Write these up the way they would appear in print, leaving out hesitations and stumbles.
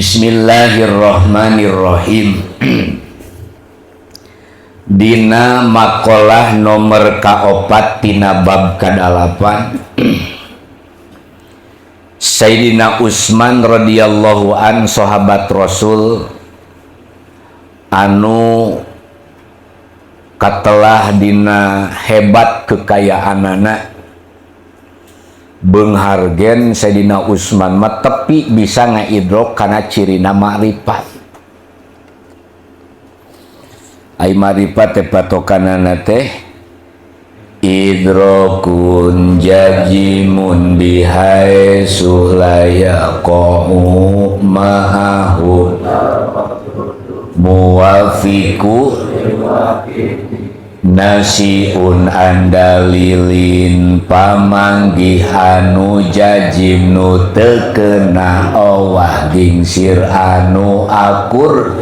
Bismillahirrahmanirrahim. Dina makalah nomor kaopat tina bab kadalapan, Sayyidina Utsman radhiyallahu an, sahabat Rasul anu katelah dina hebat kekayaanana, beunghargen Sayyidina Utsman mah tepi bisa ngaidrok kana cirina ma'rifat. Ai ma'rifat teh patokanana teh idrokun jajimun bihai suhlaya qa'u ma'ahu muwafiku nasiun andalilin pamanggihanu jajim nu tekena owah gingsir anu akur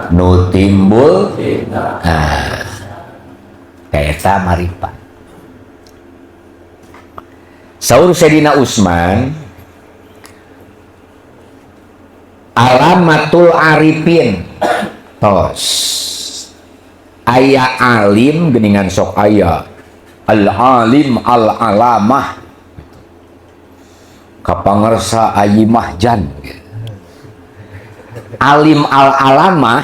nu timbul kaeta marifat. Saur Sayyidina Utsman, alamatul arifin tos aya alim geningan sok aya al-alim al-alamah kapangersa ayi mahjan. Alim al-alamah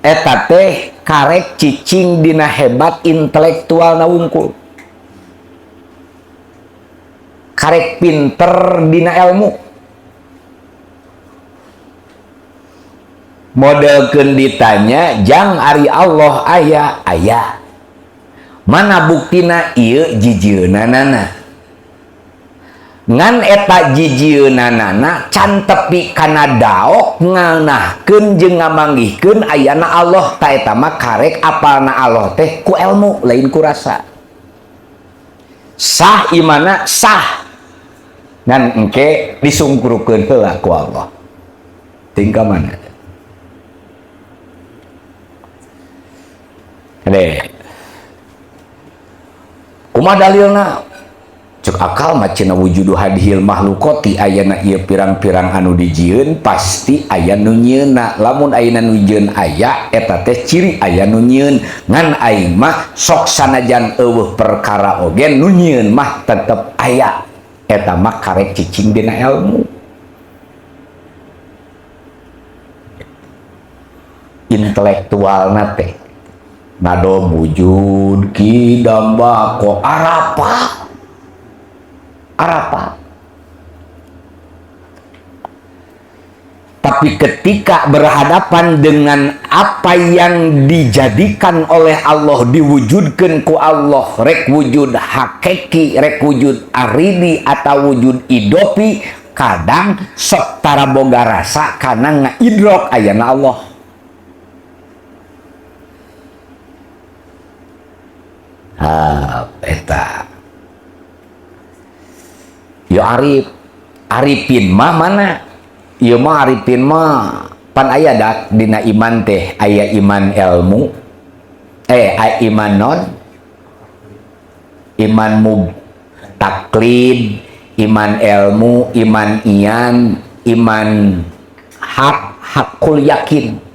eta teh karek cicing dina hebat intelektual na wungkul, karek pinter dina ilmu. Modelkeun ditanya jang ari Allah aya mana buktina ieu jijieunana ngan eta jijieunana can tepi kana daok nganahkeun jeung ngamanggihkeun ayana Allah. Ta eta mah karek apalna Allah teh ku ilmu lain ku rasa. Sah imana sah ngan engke disungkurukeun heula ku Allah. Tingkah mana? Kumaha dalilna? Cek akal macana wujudu hadhil makhlukoti ayana ieu pirang-pirang anu dijieun pasti aya nu nyieunna. Lamun ayeuna nu nyieun aya eta teh ciri aya nu nyieun. Ngan aing mah sok sanajan eueuh perkara oge nu nyieun mah tetep aya. Eta mah karek cicing dina ilmu. Intelektualna teh ngado wujud kidamba ko arapa tapi ketika berhadapan dengan apa yang dijadikan oleh Allah, diwujudkan ku Allah, rek wujud hakiki, rek wujud aridi atau wujud idopi, kadang sok tara boga rasa karena ngaidrok ayana Allah. Eta yo arifin mah mana yo mah arifin mah pan aya dak dina iman teh aya iman ilmu iman non iman taklid, iman ilmu, iman iyan, iman hakul yakin.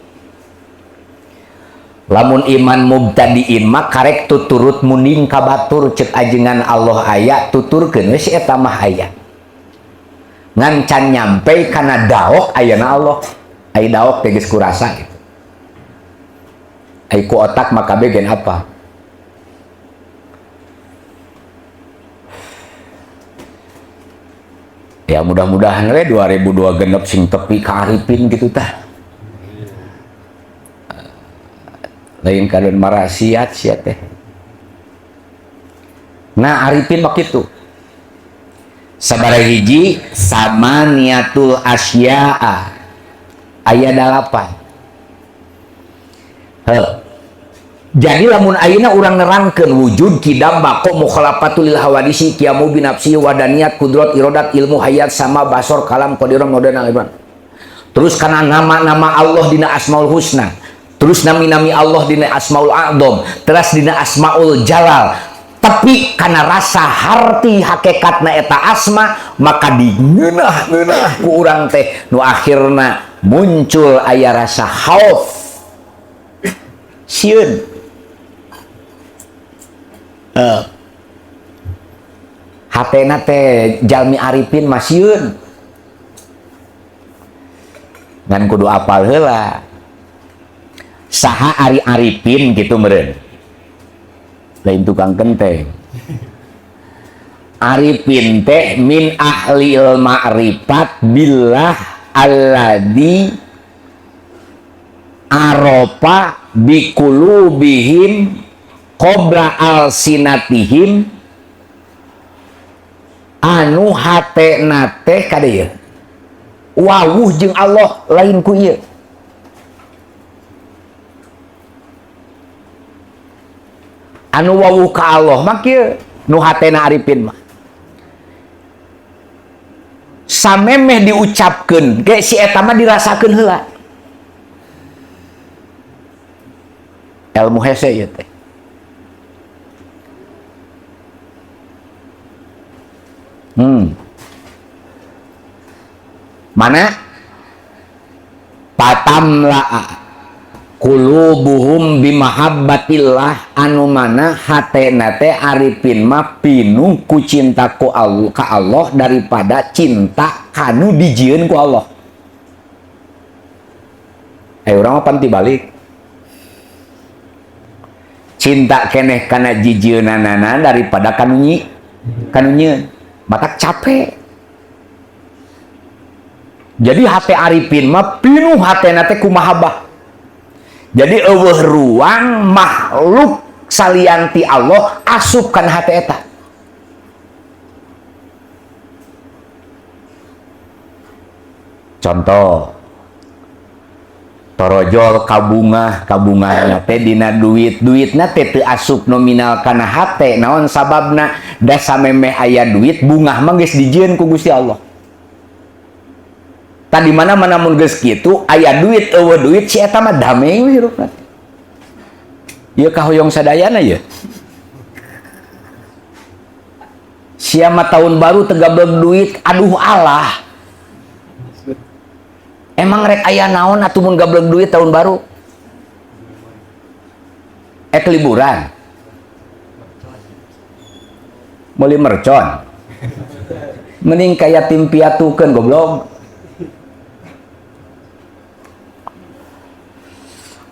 Lamun iman mubtadiin mah karek tuturut munding kabatur cek ajengan Allah aya tuturkeun we si eta mah aya. Ngan can nyampe kana daok ayana Allah. Ai daok teh geus kurasa gitu. Ai ku otak mah kabeh gen apa? Ya mudah-mudahan we 2002 genep sing tepi ka arifin gitu tah. Lain kalian marasiat sia teh. Nah arifin mak itu sabaraha hiji sama niatul asya'a aya 8. Jadi lamun ayeuna urang nerangkeun wujud kidam bako mukhalafatul lil hawadisi qiyamu binafsi wadaniyat kudrat iradat ilmu hayat sama basor kalam qadirah modana iman. Terus kana nama-nama Allah dina Asmaul Husna, terus nami-nami Allah dina Asmaul A'dham, terus dina Asmaul Jalal, tapi karena rasa harti hakikatna eta asma maka dingeunah-ngeunah ku urang teh nu akhirna muncul aya rasa khauf sieun hatena teh jalmi arifin mah sieun ngan kudu apal heula saha ari arifin gitu meureun lain tukang kenteng arifin teh min ahlil ma'rifat billah alladzi aropa biqulubihim qabla alsinatihim anu hatena teh kadeu wawuh jeung Allah lain ku ieu anu wawuh ka Allah mah kieu nu hatena arifin mah samemeh diucapkeun ge si eta mah dirasakeun heula ilmu hese ieu teh mana patamla qulubuhum bimahabbatillah anu mana hatena teh arifin mah pinuh ku cinta ku Allah ka Allah daripada cinta kanu dijieun ku Allah. Urang mah panti balik. Cinta keneh kana jijieunanana daripada kanu nyieun. Mata capek. Jadi hate arifin mah pinuh hatena teh ku mahabbah. Jadi eueuh ruang makhluk salianti Allah asupkan hati eta. Contoh torojol kabungahnya teh dina duitna teh teu asup nominal kana hate naon sababna da samemeh aya duit bungah mah geus dijieun ku Gusti Allah. Tadi mana-mana mun geus kitu aya duit eueuh duit si eta mah damai we hirupna. Ieu kahoyong sadayana ye. Sia mah tahun baru teu gablek duit, aduh Allah. Emang rek aya naon atuh mun gablek duit tahun baru? Liburan. Meuli mercon. Mending kaya tim piatukeun goblok.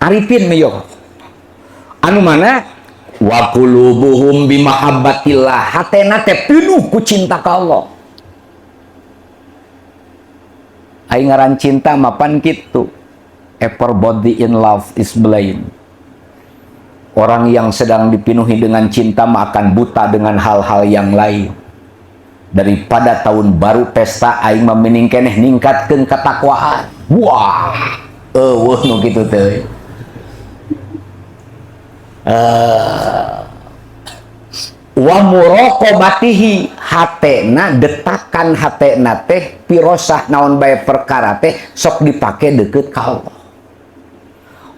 Arifin meyo anu mana wa qulubuhum bimahabbatillah hatena teh penuh ku cinta ka Allah aing ngaran cinta mapan kitu everybody in love is blind orang yang sedang dipenuhi dengan cinta mah akan buta dengan hal-hal yang lain daripada tahun baru pesta aing mah mending keneh ningkatkeun katakwaan wah eueuh nu kitu teh wa muraqabatihi hatena detakan hatena teh pirosah naon bae perkara teh sok dipake deukeut ka Allah.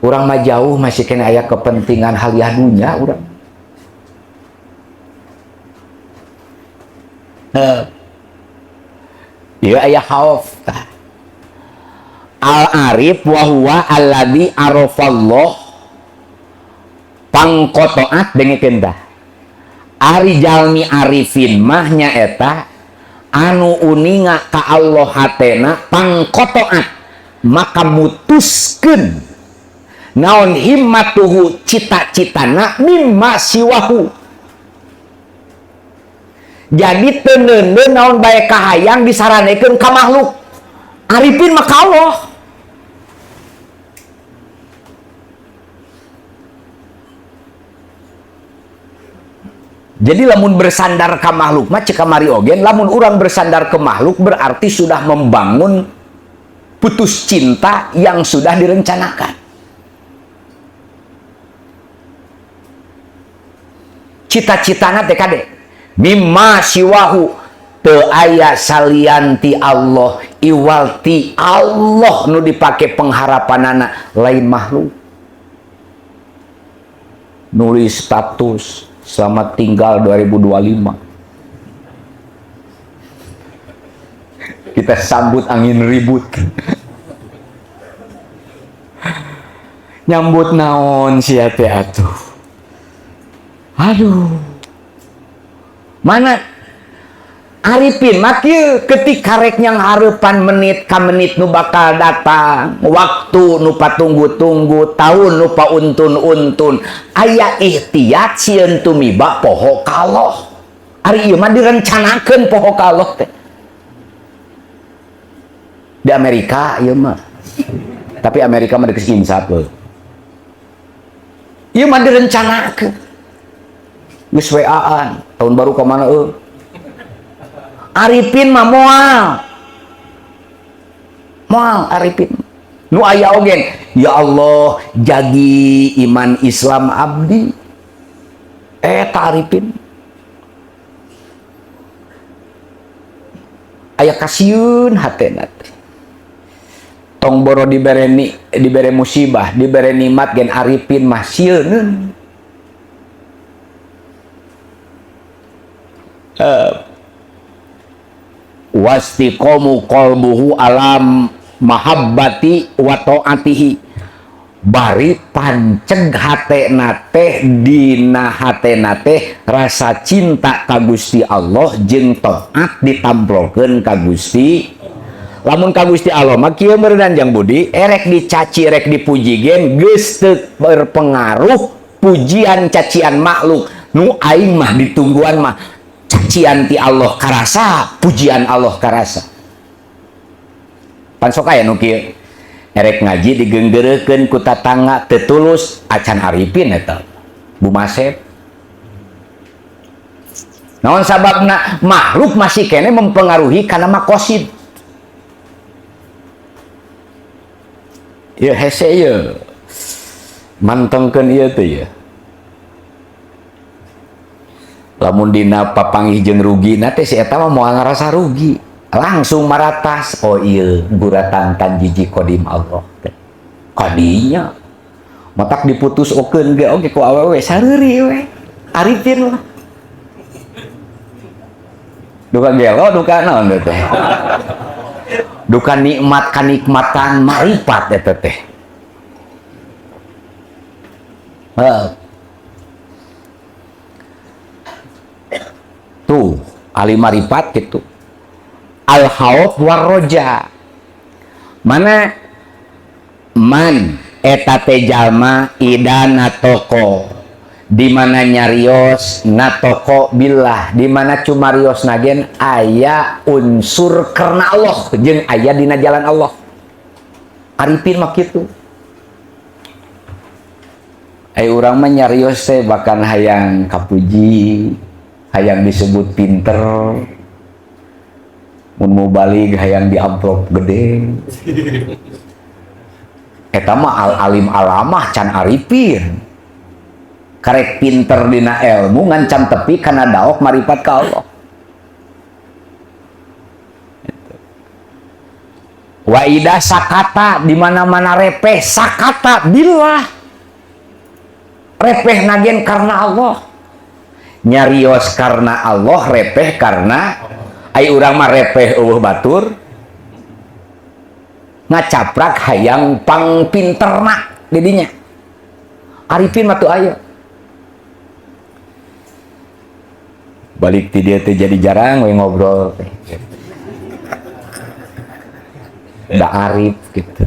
Urang mah jauh masih kena aya kepentingan haliah dunya urang. Ieu aya khauf tah. Al-arif wa huwa alladzi arafallah pangkotoat dengekeun tah ari jalmi arifin mah nyaeta anu uninga ka Allah hatena pangkotoat maka mutuskeun naon himmatuhu cita-citana mimma siwahu jadi teu neundeun naon bae kahayang disaranekeun ka makhluk arifin mah ka Allah. Jadi lamun bersandar ke makhluk mah cek kamari ogen lamun urang bersandar ke makhluk berarti sudah membangun putus cinta yang sudah direncanakan. Cita-citana teh kade mimma siwahu teu aya salianti Allah iwalti Allah nu dipake pengharapanana lain makhluk. Nulis status Selamat tinggal 2025. Kita sambut angin ribut. Nyambut naon sia teh atuh. Aduh. Mana Arifin makieu ketika rek yang harapan menit ka menit nu bakal datang, waktu nu patunggu-tunggu, tahun nu pauntun-untun, aya ikhtiat sieun tumiba poho kaloh. Ari ieu mah direncanakeun poho kaloh teh. Di Amerika ieu mah. Tapi Amerika mah geus insap heuh. Ieu mah direncanakeun. Geus WA-an, tahun baru ka mana euy? Arifin mah moal Arifin nu aya oge, ya Allah jagi iman Islam abdi eta Arifin aya kasieun hatena tong boro dibere musibah dibere nikmat gen Arifin mah sieun wastiqomu qalbuhu alam mahabbati wa ta'atihi bari panceg hatena teh dina hatena teh rasa cinta ka Gusti Allah jeung taat ditamplokeun ka Gusti. Lamun ka Gusti Allah mah kieu meureun Jang Budi erek dicaci rek dipuji gen geus teu berpengaruh pujian cacian makhluk nu aing mah ditungguan mah cacian ti Allah karasa, pujian Allah karasa. Pan sok aya nu kieu. Erek ngaji digeunggeurekeun ku tatangga teu tulus acan Arifin eta. Bumasep. Naon sababna? Makhluk masih kene mempengaruhi kana makosid. Ieu hese ieu. Mantengkeun ieu teh ya. Lamun dina papanggih jeung rugi teh si eta mah moal ngarasa rugi langsung maratas oh iya guratan tan jiji kodim Allah teh kadinya matak diputus okeun ge oge ku awewe sareuri we Arifin lah duka gelo duka naon teh duka nikmat kanikmatan marifat eta teh tuh ahli marifat gitu al khauf war roja mana man eta teh jalma idana toko di mana nyarios na toko billah di mana cumarios nagen aya unsur karena Allah jeung aya dina jalan Allah. Arifin mah kitu ai urang mah nyarios teh bahkan hayang kapuji hayang disebut pinter mun mau balik hayang di amplop gede eta mah al alim alamah can Arifin karek pinter dina ilmu ngan can tepi kana daok marifat ka Allah. Wa ida sakata di mana-mana repeh sakata billah repeh nagen karena Allah nyarios karena Allah repeh karena ai urang mah repeh eueuh batur ngacaprak hayang pang pinterna didinya. Arifin mah teu aya balik ti dieu teh jadi jarang we ngobrol teh da arif gitu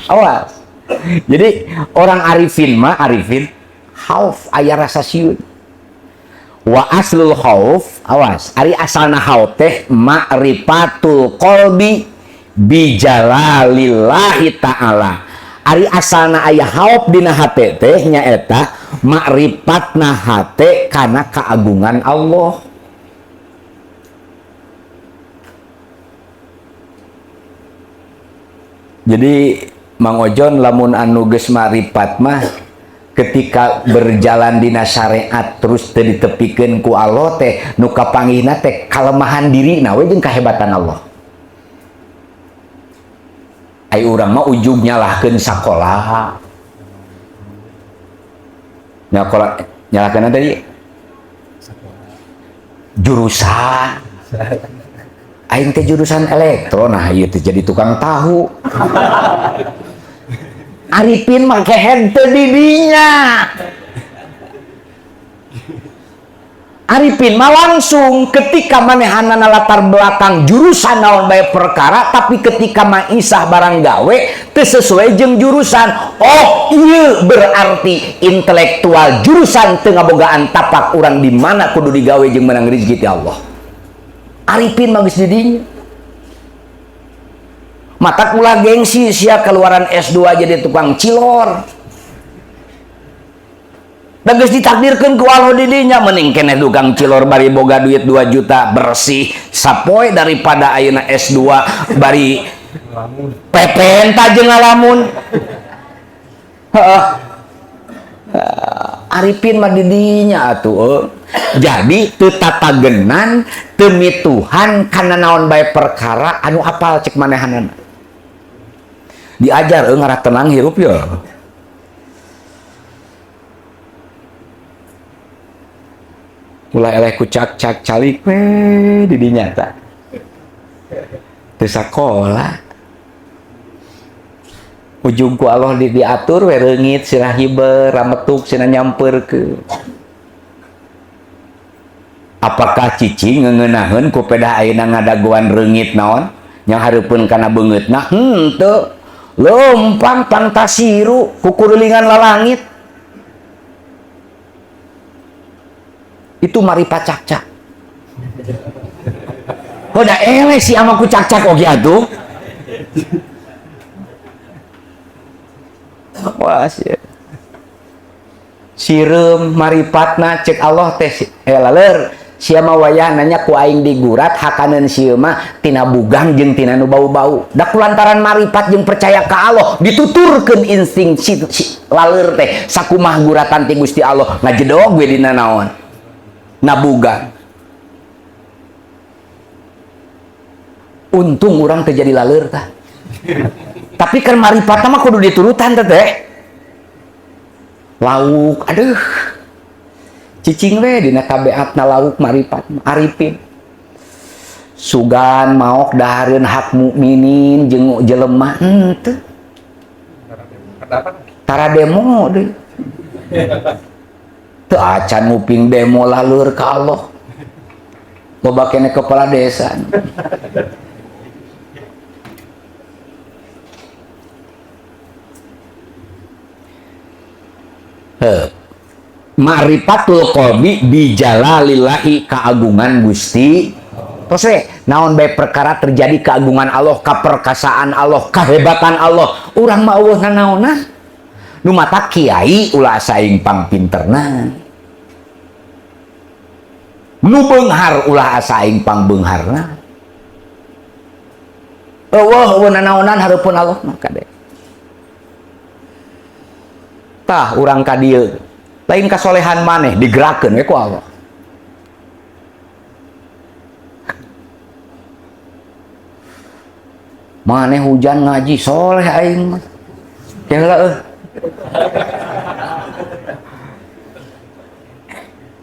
awas jadi orang Arifin mah Arifin khauf aya rasa sieun wa aslul khauf awas ari asalna khauf teh ma'rifatul qalbi bi jalalillahi ta'ala ari asalna aya khauf dina hate teh nyaeta ma'rifatna hate kana keagungan Allah. Jadi Mang Ojon lamun anu geus marifat mah ketika berjalan dina syariat terus teu ditepikeun ku Allah teh nu kapanggihna teh kalemahan dirina we jeung kahebatan Allah. Ai urang mah ujug nyalahkeun sakola. Nyalakan tadi jurusan aing teh jurusan elektro, nah ieu teh jadi tukang tahu. Arifin make head teu di dinya. Arifin mah langsung ketika manehanana latar belakang jurusan naon bae perkara, tapi ketika mah isah barang gawe teu sesuai jeung jurusan. Oh, ieu berarti intelektual jurusan teu ngabogaan tapak urang di mana kudu digawe jeung menang rezeki ti Allah. Arifin mah geus di dinya. Mata ulah gengsi sia keluaran S2 jadi tukang cilor. Da geus ditakdirkeun ku Allah di dinya mending keneh tukang cilor bari boga duit 2 juta bersih sapoe daripada ayeuna S2 bari pepenta jeung ngalamun. Heeh. Arifin mah di dinya atuh. Jadi teu tatagenan teu mituhan kana naon bae perkara anu apal cek manehanana. Diajar ngarah tenang hirup ya. Mulai eleh ku cak calik we di dinya ta. Teu sakola. Ujung ku Allah diatur we reungit sirah hiber rametuk cenah nyampeurkeun. Apakah cicing ngeunaheun ku pedah ayeuna ngadaguan reungit naon yang hareupeun kana beungeutna? Henteu. Lempang pantasiru kukurulingan lalangit. Itu mari pacak-cak. Hoda eleh si ama ku cak-cak oge atuh. Wah sia. Sireum maripatna cek Allah teh laleur sia mah wayah nanya ku aing digurat hakaneun sieu mah tina bugang jeung tina nu bau-bau. Da kulantaran maripat jeung percaya ka Allah dituturkeun insting si laleur teh sakumaha guratan ti Gusti Allah ngajedog we dina naon? Na bugang. Untung urang teu jadi laleur tah. Tapi kan maripatna mah kudu diturutan teh. Lauk, aduh. Cicing we dina tabeatna lauk maripat Arifin. Sugan maok dahareun hak mukminin jeung jelema henteu. Tara demo deui. Teu acan nguping demo laleur ka Allah. Loba keneh kepala desa. Ma'rifatul qalbi bijalalillahi kaagungan Gusti. Terus naon bae perkara terjadi keagungan Allah, kaperkasaan Allah, kehebatan Allah. Urang mah eueuh nganaonna. Nu mata kiai ulah saing pangpinterna. Nu beunghar ulah saing pangbeungharna. Eueuh nanaonan hareupeun Allah mah kade. Tah urang ka dieu lain kasolehan maneh digerakkeun we ku Allah. Maneh hujan ngaji soleh aing mah. Heula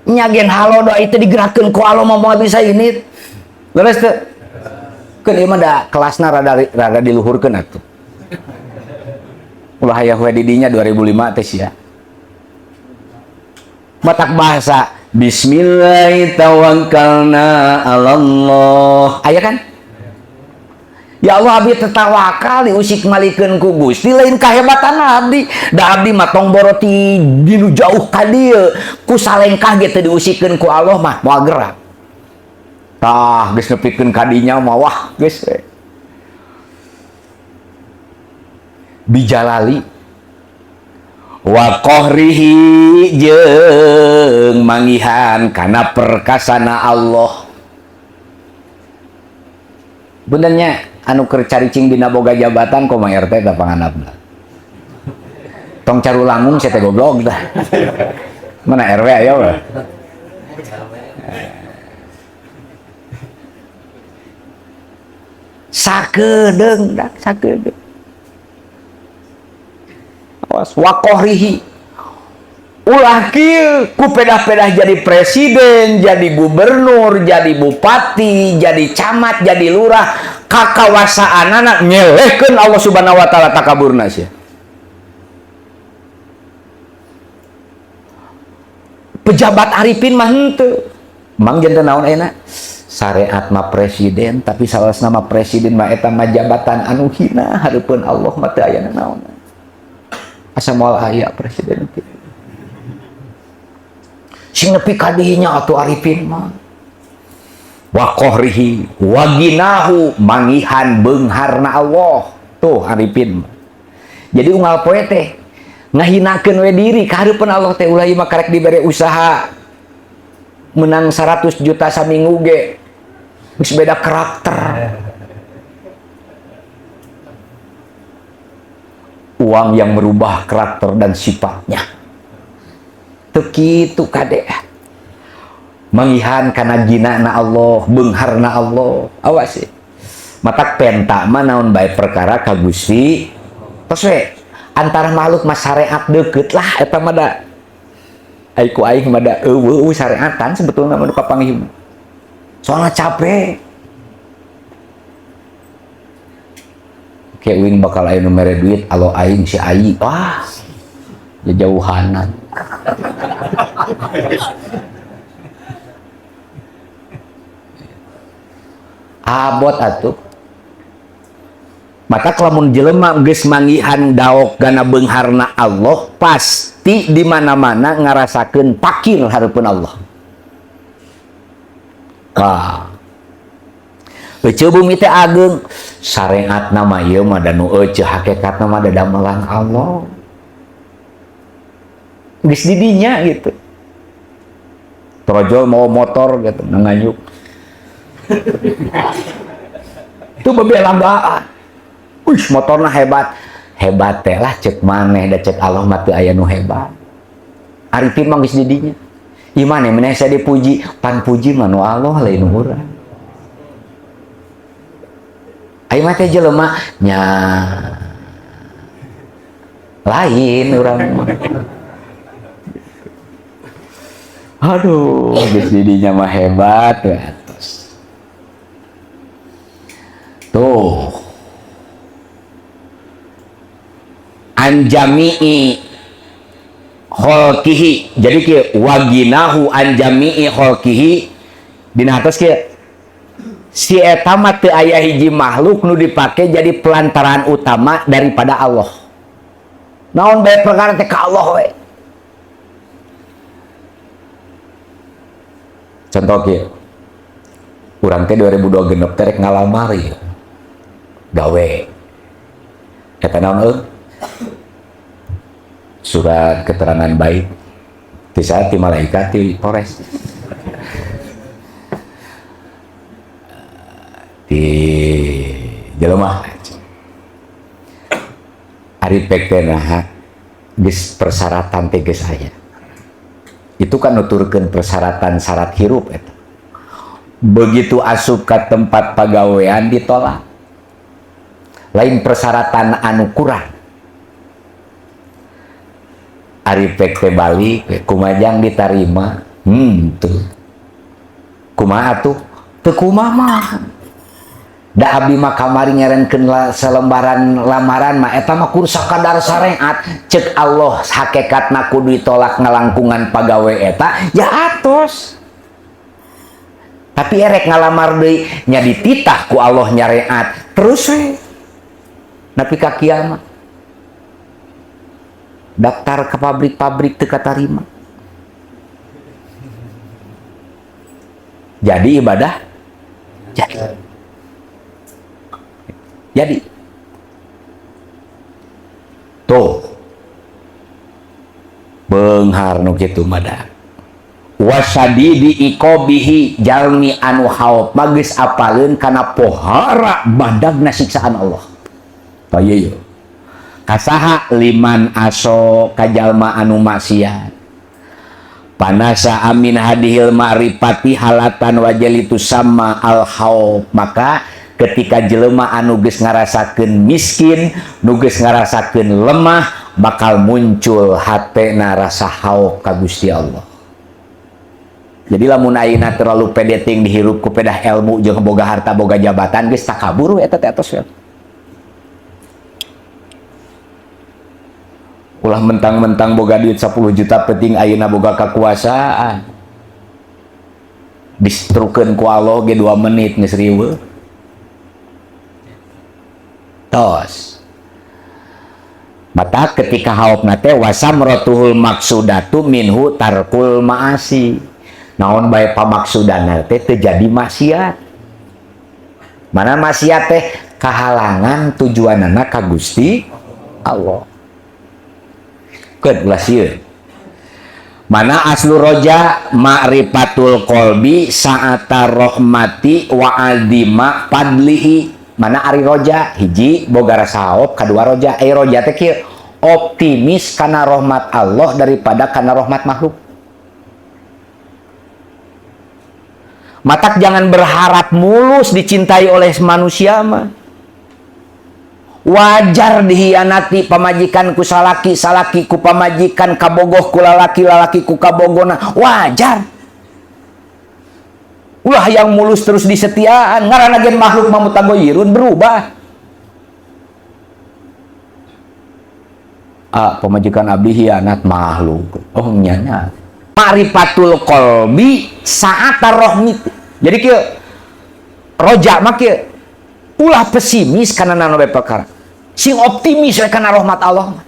nyagen halo doa itu digerakkeun ku Allah mah bisa ini. Leres teu? Keun ieu mah da kelasna rada diluhurkeun atuh. Ulah aya we di dinya 2005 teh sia. Matak bahasa Bismillah tawakkalna 'alallah. Aya kan? Ya Allah abdi tetawakal diusik malikeun ku Gusti lain kahebatan abdi. Da abdi mah tong boroti dinu jauh ka dieu. Ku salengkah ge teu diusikeun ku Allah mah moal gerak. Tah geus nepikeun ka dinya mah wah geus we. Bijalali wa qahrihi jeung mangihan kana perkasana Allah. Benernya anu keur caricing dina boga jabatan komo RT teh panganapna. Tong carulangung sia teh goblok tah. Mana RW aya we? Sakedeung dah, sakedeung. Wa qahrihi ulah kieu ku pedah-pedah jadi presiden, jadi gubernur, jadi bupati, jadi camat, jadi lurah, kakawasaanana nyelehkeun Allah Subhanahu wa taala takaburna sia. Pejabat arifin mah henteu. Mang janten naon ayeuna? Syariat mah presiden, tapi salah nama presiden mah eta mah jabatan anu hina hareupeun Allah mah teu aya naon. Asa moal aya presiden kitu. Sing nepi ka dinya atuh arifin mah. Wa qahrihi wa ginahu mangihan beungharna Allah. Tuh arifin mah. Jadi unggal poe teh ngahinakeun we diri ka hareupeun Allah teh ulah ieu mah karek dibere usaha menang 100 juta saminggu ge geus beda karakter. Uang yang merubah karakter dan sifatnya. Teu kitu kade. Mangihan kana ginana Allah, beungharna Allah. Awas sih. Matak penta mah naon bae perkara ka Gusti. Tos we antara makhluk mah syariat deukeut lah eta mah da. Ai ku aing mah da eueuh syariatan sebetulna mah nu kapanggih. Soalnya capek. Kayak wing bakal aya nu mere duit alo aing si ai. Wah. Jauhanan. Abot atuh. Maka lamun jelema geus manggihan daok gana beungharna Allah, pasti di mana-mana ngarasakeun pakir hareupeun Allah. Wah. Eueuh bumi teh ageung, syariatna mah ieu mah da nu eueuh hakikatna mah da damelan Allah. Geus di dinya gitu. Trojol mau motor gitu nganyuk. Itu bebelagaan. Uish, motorna hebat. Hebat teh lah cek maneh da cek Allah mah teu aya nu hebat. Arifin mah geus di dinya. Ieu maneh meneh saya dipuji, pan puji mah nu Allah lain urang. Ai mah teh jelema nya lain urang mah. Aduh, geus di dinya mah hebat we atos. Tuh. Anjami'i khalqihi, jadi kieu waginahu anjami'i khalqihi dina atos kieu si eta mah teu aya hiji makhluk nu dipake jadi pelantaran utama daripada Allah. Naon bae perkara teh ka Allah we. Contoh kieu urang teh 2026 teh rek ngalamar ieu gawe eta naon surat keterangan baik di saat di malaikat di Polres di jelema ari pek teh nah geus persyaratan teh geus aya itu kan nuturkeun persyaratan syarat hirup eta begitu asup ka tempat pagawean ditolak lain persyaratan anu kurang ari pek teh balik kumajang ditarima tuh kumaha tuh teu kumaha mah da abdi mah kamari nyarenkeun selembaran lamaran mah eta mah kudu sakadar syariat ceuk Allah hakikatna kudu ditolak ngalangkungan pagawe eta ya atos tapi erek ngalamar deui nya dititah ku Allah nyariat terus we nepi ka kiamat daftar ke pabrik-pabrik teu katarima. Jadi ibadah jadi tuh beunghar nu kitu mada wasadidi iqabihi jalmi anu haub magis apaleun kana pohara badagna siksaan Allah. Payeyo kasaha liman aso kajalma anu maksiat panasa amin hadihil ma'rifati halatan wajalitu sama al haub maka ketika jelema anu geus ngarasakeun miskin nu geus ngarasakeun lemah bakal muncul hatena rasa hauk ka Gusti Allah. Jadi lamun ayeuna terlalu pede ting dihirup ku pedah ilmu jeung boga harta boga jabatan geus takabur eta teh atos. Ulah mentang-mentang boga duit 10 juta penting ayeuna boga kakuasaan. Distrukeun ku Allah ge 2 menit geus riweuh. Tos. Mata ketika haupna teh wasamratuhul maksudatu minhu tarkul ma'asi. Naon bae pamaksudana teh terjadi maksiat. Mana maksiat teh kahalangan tujuanana ka Gusti Allah. Keun ulah sieun. Mana aslu roja ma'rifatul qalbi sa'ata rahmati wa azima fadlihi. Mana ari roja hiji boga rasa haop, kadua roja roja teh kieu optimis kana rahmat Allah daripada kana rahmat makhluk. Matak jangan berharap mulus dicintai oleh manusia mah. Wajar dihianati pamajikan ku salaki, salaki ku pamajikan, kabogoh ku lalaki, lalaki ku kabogona. Wajar. Ulah yang mulus terus disetiaan. Ngaranna gen makhluk mamutagoyirun berubah. Pemajikan abdi hianat makhluk. Oh nyana. Ma'rifatul qalbi sa'ata rahmati. Jadi kieu roja mah kieu ulah pesimis kana nana bae perkara. Sing optimis we kana rahmat Allah.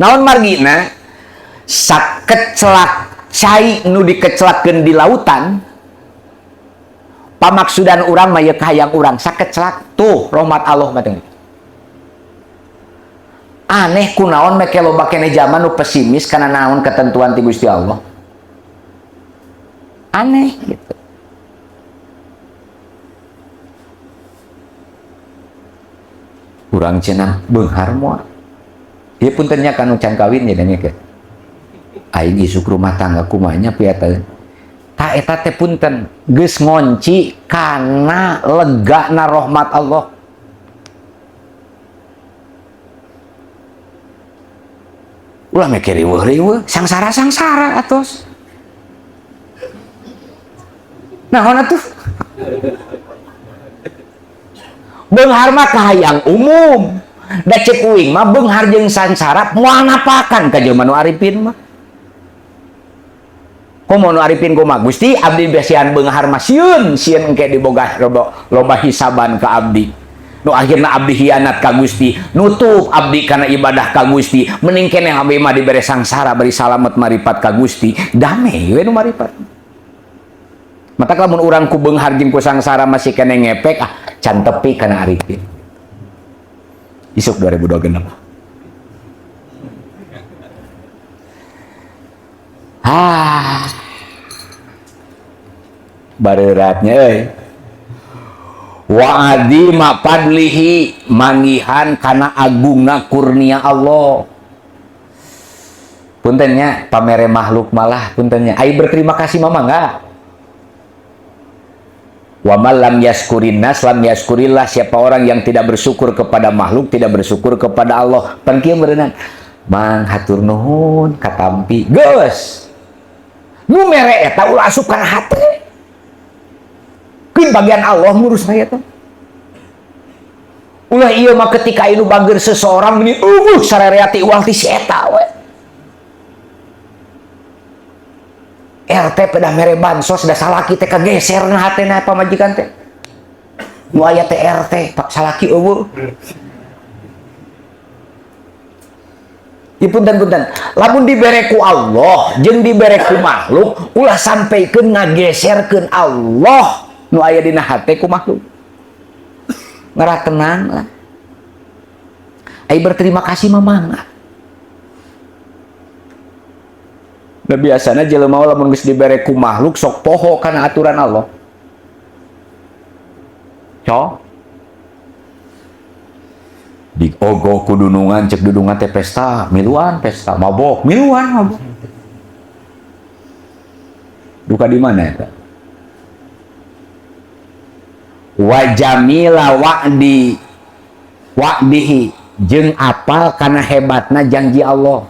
Naon margina? Sakecelak cai nu dikecelakkeun di lautan. Pamaksudan urang mah ye kahayang urang sakecelak tuh rahmat Allah mah teh. Aneh kunaon make loba keneh zaman nu pesimis kana naon ketentuan ti Gusti Allah. Aneh gitu. Urang cenah beunghar moal. Ieu punten nya kanu can kawin nya nya ke. Aing isuk rumah tangga kumaha nya piata. Ta eta teh punten geus ngonci kana legana rahmat Allah. Ulah make riweuh-riweuh, sangsara-sangsara atos. Naon atuh? Beunghar mah kahayang umum. Da cek uing mah beunghar jeung sangsara moal napakan ka jelema nu arifin mah. Komo nu arifin kumaha? Gusti abdi besian beunghar mah sieun engke diboga loba hisaban ka abdi. Nu akhirna abdi hianat ka Gusti, nutup abdi kana ibadah ka Gusti. Mending keneh abdi mah dibere sangsara bari salamet marifat ka Gusti. Damai we nu marifat. Mata lamun urang ku beunghar jeung ku sangsara masih keneh ngepek can tepi kana arifin. Isuk 2026. Bareuratnya euy. Wa adima fadlihi manggihan kana agungna kurnia Allah. Puntennya pamere makhluk malah puntennya ai berterima kasih mama enggak. Wa man lam yaskurin nas lam yaskurillah. Siapa orang yang tidak bersyukur kepada makhluk tidak bersyukur kepada Allah. Pan kieu meureunana mang hatur nuhun katampi geus nu mere eta ulah asup kana hate keun bagian Allah ngurus saya teh ulah ieu mah ketika inu bageur seseorang ini sarereati uang ti si eta we RT pedah mere bansos da salaki teh kageserna hatena pamajikan teh nu aya teh RT pak salaki eueuh punten-punten lamun dibere ku Allah jeung dibere ku makhluk ulah sampeikeun ngageserkeun Allah nu aya dina hate ku makhluk ngarah tenang lah ai berterima kasih mamangga da biasana jelema lamun geus dibere ku makhluk sok poho kana aturan Allah cok di ogoh ku dunungan cek dudungan teh pesta miluan pesta mabok miluan mabok duka di mana eta wa jamila wa'dihi jeung apal kana hebatna janji Allah.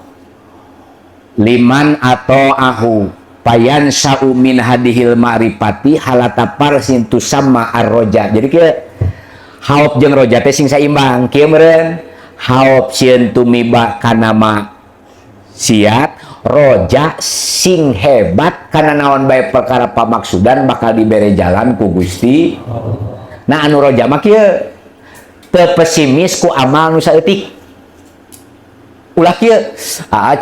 Liman atau ahu payan sa'u min hadihil ma'rifati halata parsin tusamma ar-roja. Jadi kieu haop jeung roja teh sing saimbang. Kieu meureun haop sieun tumiba kana maksiat, roja sing hebat kana naon bae perkara pamaksudan bakal dibere jalan ku Gusti. Nah anu roja mah kieu teu pesimis ku amal nu saeutik. Ulah kieu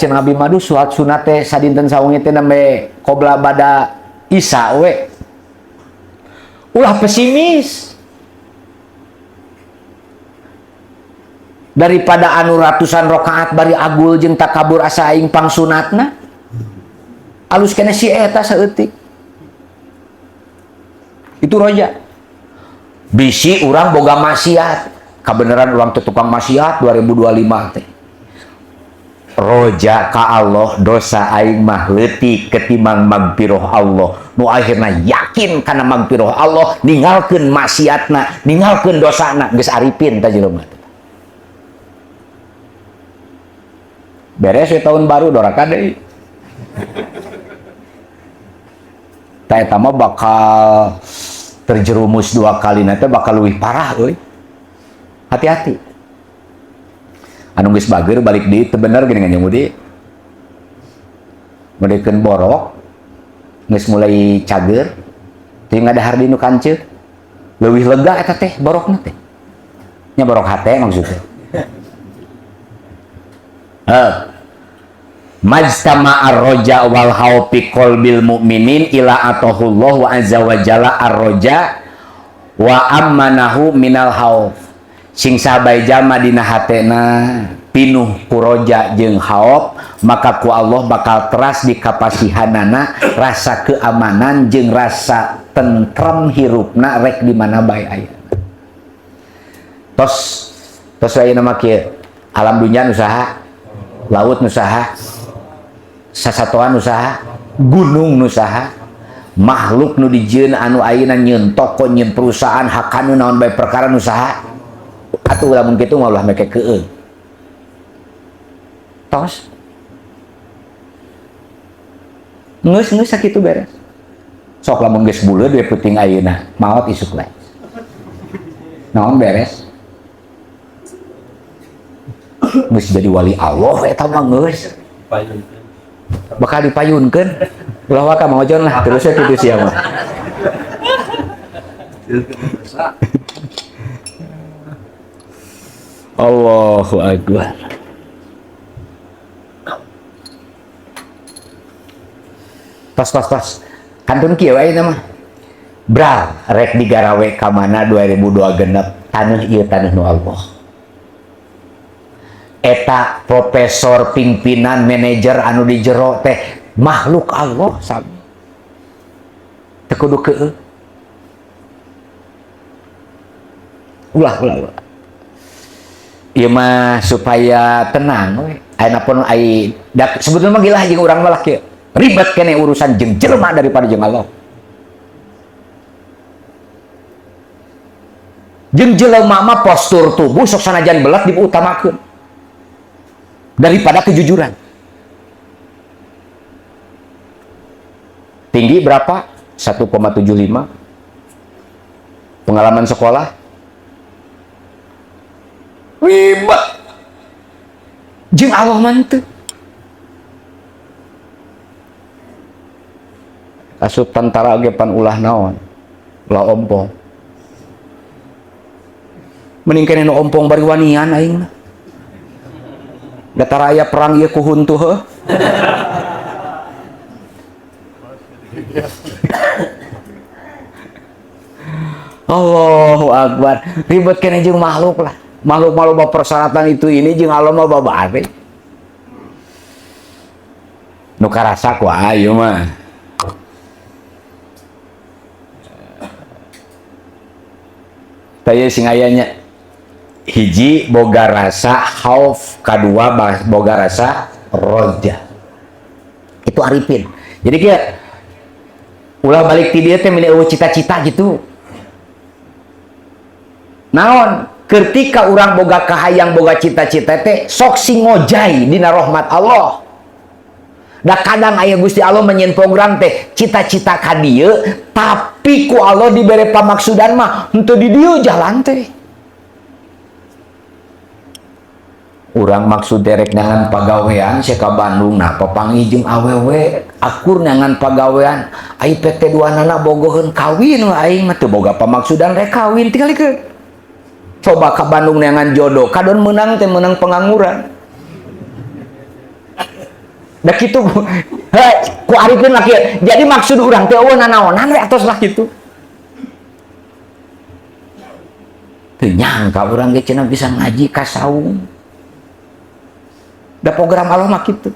cenah Nabi madu sholat sunat teh sadinten sawengi teh nembe qobla bada isya we. Ulah pesimis. Daripada anu ratusan rakaat bari agul jeung takabur asa aing pang sunatna. Alus kene si eta saeutik. Itu roja. Bisi urang boga maksiat. Kabeneran urang teh tukang maksiat 2025 teh. Roja ka Allah dosa aing mah leutik ketimbang magfirah Allah. Nu akhirna yakin kana magfirah Allah, ninggalkeun maksiatna, ninggalkeun dosana, geus aripin ta jelema. Beres we tahun baru doraka deui. Ta eta mah bakal terjerumus dua kali nanti bakal lebih parah euy. Hati-hati. Anu geus bager balik deui teu bener geuning anjeun mudi. Mudekeun borok geus mulai cager teu ngadahar di nu kanceuk. Leuwih lega eta teh borokna teh. Nya borok hate maksudna. Majtama ar-roja wal haufi qalbil mu'minin ila atahullah wa azza wa jalla ar-roja wa ammanahu minal hauf. Sing sabay jalma dina hatena pinuh ku roja jeung haop, maka ku Allah bakal teras di kapasihanana rasa keamanan jeung rasa tentrem hirupna rek di mana bae aya. Tos ayeuna mah kieu, alam dunya usaha, laut usaha, sasatoan usaha, gunung usaha, makhluk nu dijieun anu ayeuna nyieun toko nyieun perusahaan hakanu naon bae perkara usaha. Atuh lamun kitu mah ulah make keueung. Tos. Geus sakitu beres. Sok lamun geus buleud we peuting ayeuna, maot isuk lain. Naon beres? Geus jadi wali Allah eta mah geus. Bakal dipayunkeun. Ulah waka maojon lah terus kitu sia mah. Allahu Akbar. Tos. Kantun kieu wae mah. Bral, rek digarawe ka mana 2026 taneuh ieu taneuh nu Allah. Eta profesor pimpinan manajer anu di jero teh makhluk Allah sami. Teu kudu keueuh. Ulah. Ieu mah supaya tenang we. Ayeuna pun ai sebetulnya mah gila jeung urang mah kieu. Ribet kene urusan jeung jelema daripada jeung Allah. Jeung jelema mah postur tubuh sok sanajan belat diutamakeun daripada kejujuran. Tinggi berapa? 1,75. Pengalaman sekolah ribet jeung Allah manteu asup tentara ge pan ulah naon ulah ompong mending kene nu ompong bari wanian aing mah datar aya perang ieu ku huntu heuh Allahu Akbar ribet kene jeung makhluk lah. Makhluk persyaratan itu ini jeung Allah mah babare. Nu karasa ku ayeuna mah. Taya sing ayanya hiji boga rasa khauf, kadua boga rasa roja. Itu arifin. Jadi kieu ulah balik ti dieu teh milih cita-cita gitu. Naon? ketika orang boga kahayang boga cita-cita teh sok singojai dina rahmat Allah. Da kadang aya Gusti Allah menyen program teh cita-cita ka dieu tapi ku Allah dibere pamaksudan mah henteu di dieu jalan teh. Urang maksud derek nyangan pagawean sia ka Bandung nah papanggih jeung awewe akur nyangan pagawean ai PT duanana bogoheun kawin aing mah teu boga pamaksudan rek kawin tingalikeun. Coba ka Bandung nyangan jodoh kadon menang teh menang pengangguran. Da kitu ku arifin laki jadi maksud urang teh eueuh nanaonan we atos lah kitu. Teu nyangka urang ge cenah bisa ngaji ka saung. Da program Allah mah kitu.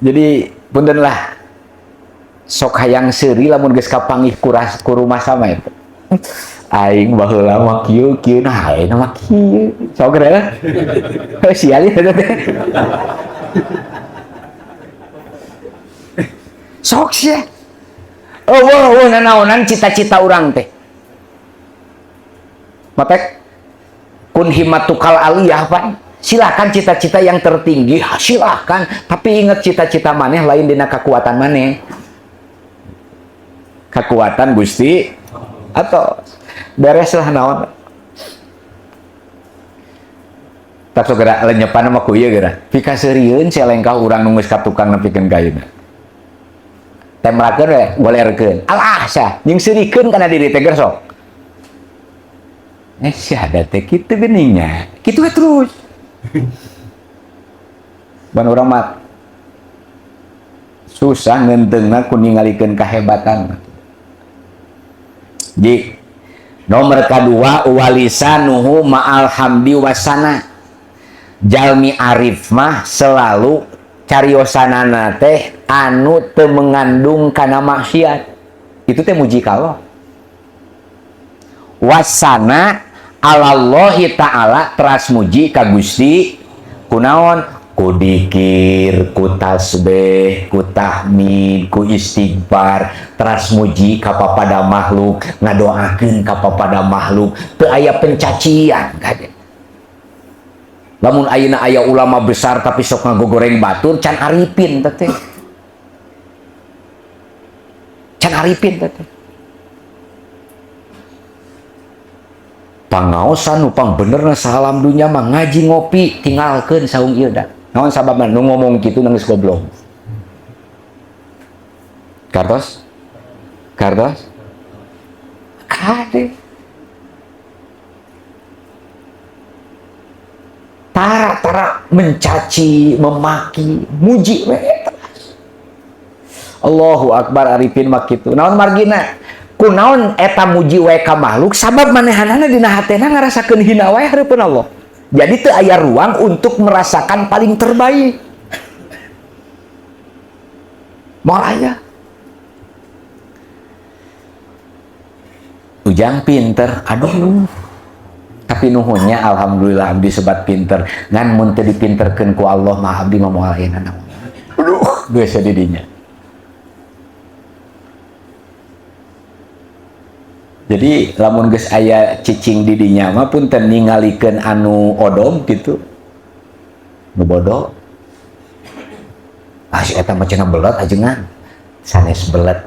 Jadi punten lah sok hayang seuri lamun geus kapanggih ku rumah sama itu. Aing baheula mah kieu nah ayeuna mah kieu. Sok geura. Sial ya teh. Sok sia. Eueuh nanaonan cita-cita urang teh. Matek kun himmatukal aliyah Pak. Silakan cita-cita yang tertinggi, silakan. Tapi ingat cita-cita maneh lain dina kekuatan maneh. Kekuatan Gusti atau beres lah naon. Tak segera lenyepan mah ku ieu geura. Pikaseurieun selengkah urang nu geus ka tukang nepikeun kayuna. Temlakeun we golerkeun. Alah sah, jeung seurikeun kana diri teh sok. Syada teh kitu geningnya. Kitu we terus. Ban urang mah susah ngenteungna ku ningalikeun kahebatan. Jadi nomor kedua walisanuhu ma'al hamdi wasana. Jalmi arif mah selalu cariosanana teh anu teu mengandung kana maksiat. Itu teh muji ka Allah. Wasana alallahi ta'ala teras muji ka Gusti kunaon ku dikir, ku tasbih, ku tahmid, ku istighfar, teras muji ka papada makhluk, ngadoakeun ka papada makhluk, teu aya pencacian kade. Lamun ayeuna aya ulama besar tapi sok ngagogoreng batur can arifin teh. Can arifin teh. Pangaosan upang benerna salam dunya mah ngaji ngopi tinggalkeun saung ieu da. Naon sababna nu ngomong kitu nangis goblok. Kartos? Kartos? Kade. Tara mencaci, memaki, muji we. Allahu Akbar arifin mah kitu. Naon margina? Kunaon eta muji wae ka makhluk sabab manehanana dina hatena ngarasakeun hina wae hareupeun Allah. Jadi teu aya ruang untuk merasakan paling terbaik. Moal aya. Ujang pinter, aduh. Tapi nuhunnya alhamdulillah abdi sebat pinter. Ngan mun teu dipinterkeun ku Allah mah abdi mah moal aya naon. Aduh, geus didinya. Jadi lamun geus aya cicing di dinya mah punten ningalikeun anu odom gitu. Nu bodoh. Ah si eta mah cenah belet ajengan. Sanes belet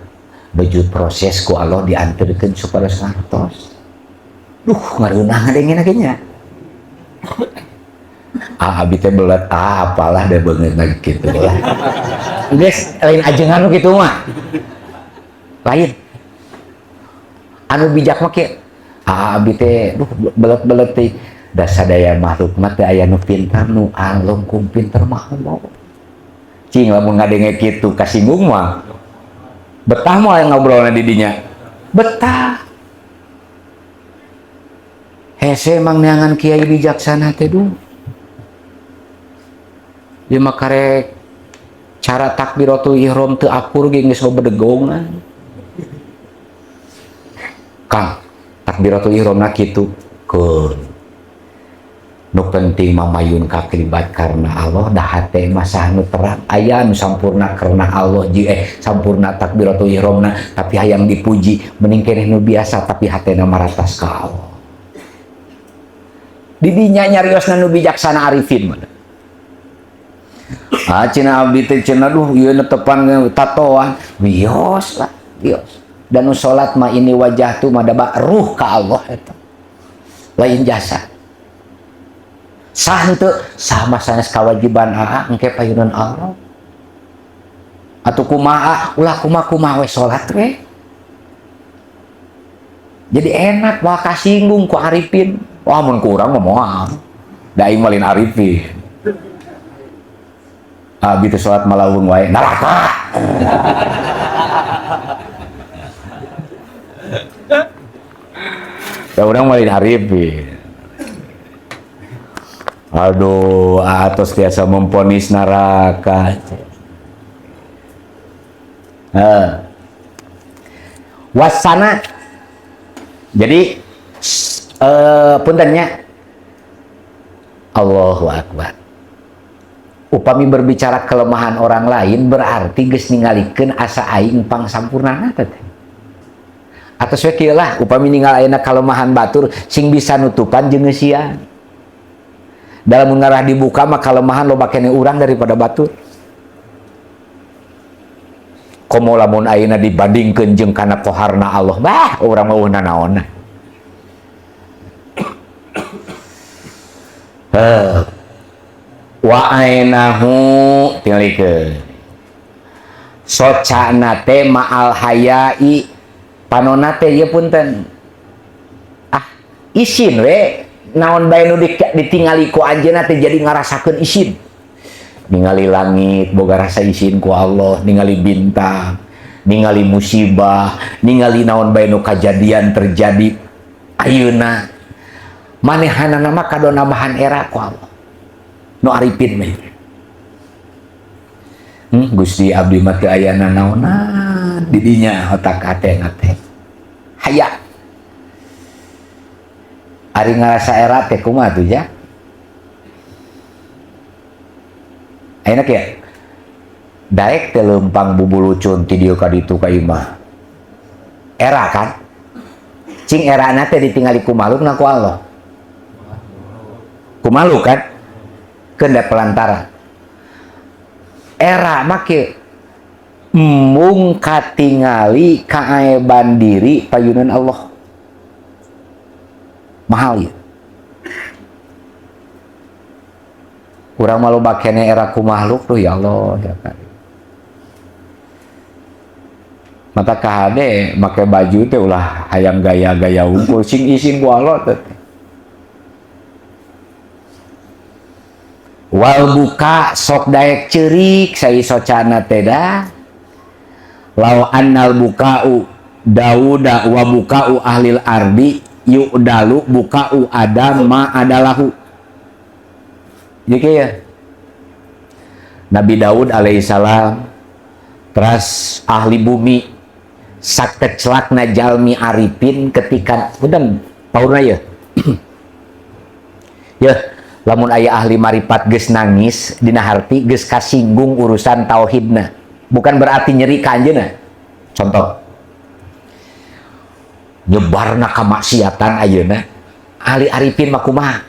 baju proses ku Allah dianterkeun supados ngartos. Duh ngareunah ngadengena ge nya. Abi teh belet apalah da beungeutna kitu lah. Geus lain ajengan nu kitu mah. Lain. Anu bijak mah ke abi teh belet-belet teh da sadaya makhluk mah teh aya nu pintar nu alom kum pinter mah mau cing lamun ngadenge kitu kasinggung mah betah moal ngobrolna di dinya betah hese mang neangan kiai bijaksana teh duh ieu mah karek cara takbiratul ihram teu akur ge geus bedegongan. Kang, takbiratul ihramna kitu keun. nu penting mamayun kaklibat karena Allah dah hate masa nu terang aya nu sampurna karena Allah sampurna takbiratul ihramna tapi hayang dipuji mending keneh nu biasa tapi hatena maratas ka Allah di dinya nyariosna nu bijaksana arifin mah cina abdi teh cenah duh ieu netepan tatoan bios lah bios dan nu salat mah ini wajah tu mah da ruh ka Allah eta lain jasa sah henteu sama sanes kewajiban engke payunan Allah atuh kumaha ulah kumaha we salat we jadi enak moal kasinggung ku arifin wah mun ku urang mah moal da aing malin arifin gitu salat malaung wae neraka da urang malin arifin. Aduh, atos biasa memponis neraka. Wasana. Jadi, puntennya Allahu Akbar. Upami berbicara kelemahan orang lain berarti geus ningalikeun asa aing pang sampurnana teh. Atos we kieu lah, upami ninggal ayeuna kelemahan batur sing bisa nutupan jeung geus dalam mengarah dibuka mah kelemahan loba kene urang daripada batur komo lamun ayeuna dibandingkeun jeung kana qoharna Allah bah urang mah eueuh naonna wa ainahu tilikeun socana teh ma'al hayai panonna teh ieu punten isin we naon bae nu ditingali ku anjeunna teh jadi ngarasakeun isin ningali langit boga rasa isin ku Allah ningali bintang ningali musibah ningali naon bae nu kajadian terjadi ayeuna manehanana mah kadona mahan era ku Allah nu arifin mah Gusti abdi mah teu aya naonan di dinya otak atena teh haya ari ngarasa era teh kumaha tuh ya ayeuna kieu daek teh leumpang bubulucun ti dieu ka ditu ka imah era kan cing erana teh ditinggali ku makhluk na ku Allah ku makhluk kan keunda pelantaran era mah kieu mung katingali kaeban diri payunan Allah mahal ya urang malu bakene era ku makhluk tuh ya Allah ya kan mata kahade make baju teh ulah hayang gaya-gaya unggul sing isin ku Allah teh wal buka sok daek ceurik sai socana teh dah law annal buka'u dauda wa buka'u ahlil ardi yu'dalu buka'u adam ma adalahu jadi ya Nabi Daud alaihissalam teras ahli bumi sak keclakna jalmi arifin ketika udah paurna ya ya lamun aya ahli marifat geus nangis dina harti geus kasinggung urusan tauhidna bukan berarti nyeri ka anjeunna contoh nyebarna kamaksiatan ayeuna ahli arifin mah kumaha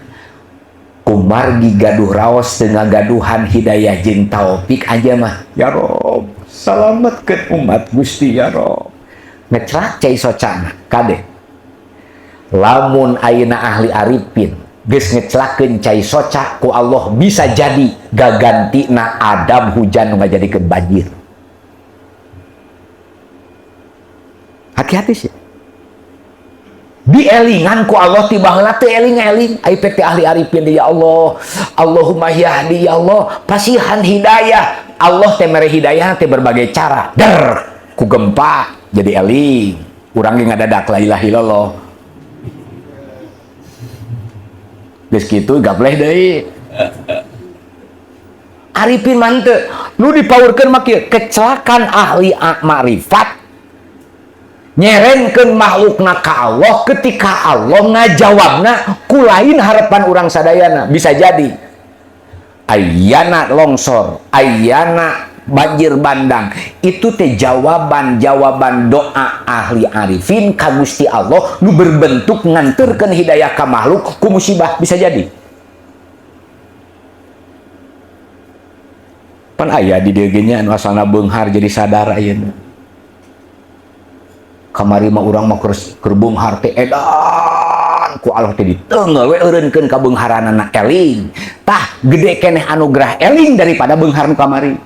kumargi gaduh raos dengan gaduhan hidayah jeung taufik aja mah ya Rob salametkeun umat Gusti ya Rob ngeclak cai socana kade lamun ayeuna ahli arifin geus ngeclakeun cai soca ku Allah bisa jadi gagantina Adam hujan nu ngajadikeun banjir hati-hati sih dielingan ku Allah tibaheula teu eling-eling ai PT ahli arifin ya Allah Allahumma yahdi ya Allah pasihan hidayah Allah teh mere hidayah teh berbagai cara der ku gempa jadi eling urang ge ngadadak la ilaha illallah geus kitu gableh deui arifin mah teu nu dipaurkeun mah kieu kecelakaan ahli makrifat nyerenkeun makhlukna ka Allah ketika Allah ngajawabna ku lain harapan urang sadayana. Bisa jadi ayana longsor, ayana banjir bandang, itu teh jawaban doa ahli arifin ka Gusti Allah nu berbentuk nganterkeun hidayah ka makhluk ku musibah. Bisa jadi pan aya di dieu ge nya anu asalna beunghar jadi sadar ayeuna. Kamari mah urang mah keur beunghar teh edan ku Allah teh diteungel we eureunkeun ka beungharanana eling. Tah gede keneh anugerah eling daripada beunghar nu kamari.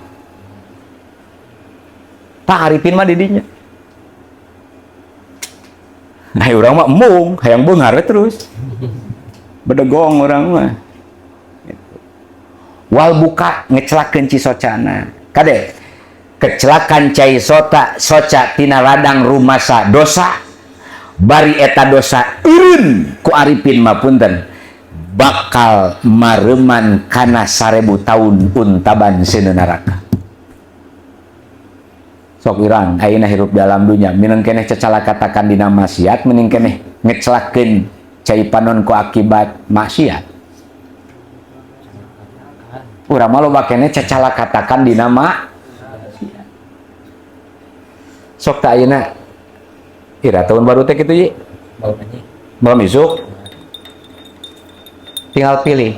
Tah arifin mah di dinya. Nah, urang mah embung, hayang beunghar terus. Bedegong urang mah. Wal buka ngecelakeun cisocana. Kade kecelakaan cai soca tina ladang rumasa dosa bari eta dosa eureun ku arifin mah punten bakal mareman kana 1000 tahun untaban seuneu neraka. Sok irang ayeuna hirup di alam dunya minang keneh cacala katakan dina maksiat mending keneh ngecelakeun cai panon ku akibat maksiat. Urang mah loba keneh cacala katakan dina sok tak ayeuna ira tahun baru teh kitu ye malam isuk tinggal pilih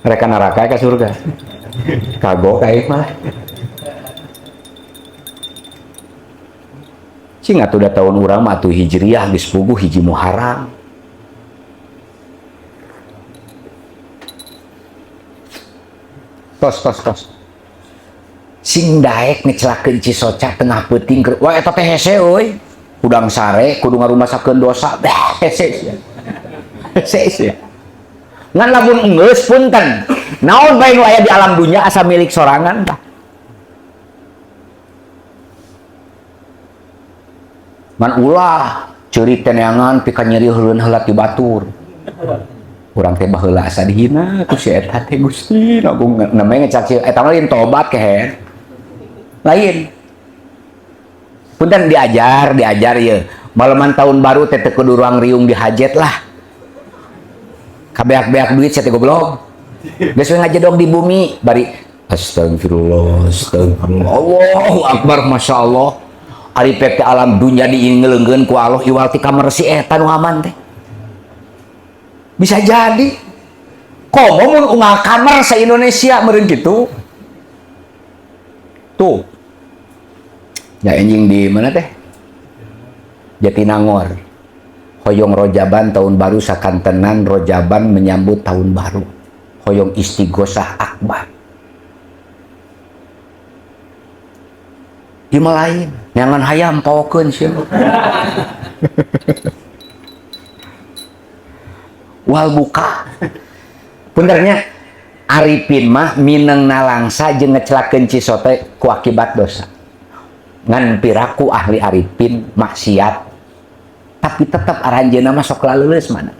mereka neraka ke surga kagok kayak mah cing atuh da tahun urang mah atuh hijriyah geus puguh hiji Muharram. Tos sing daek ngecelakeun cisoca tengah peuting keur wah eta teh hese euy udang sare kudu ngarumasakeun dosa hese ngan lamun geus punten naon bae nu aya di alam dunya asa milik sorangan tah man ulah ceurik teh neangan pika nyeri heuleun heula ti batur urang teh baheula asa dihina ku si eta teh Gusti nagung namanya ngecak eta mah lain tobat kehe lain punten diajar ya malaman tahun baru teh kudu ruang riung dihajet lah kabeak-beak duit saya teh goblok geus ngajedog di bumi bari astagfirullah Allahu akbar masyaallah ari pek alam dunya diingeleungkeun ku Allah iwal ti kamar si eta nu aman teh bisa jadi komo mun unggal kamar sa Indonesia meureun kitu tuh ya anjing di mana teh Jatinangor hoyong rojaban tahun baru sakantenan rojaban menyambut tahun baru hoyong istighosah akbar di lain nyangan hayam pawokeun sia wal buka benernya arifin mah mineng nalangsa jeung ngecelakeun cisote ku akibat dosa ngan piraku ahli arifin maksiat tapi tetap aranjeuna mah sok laleuleus mana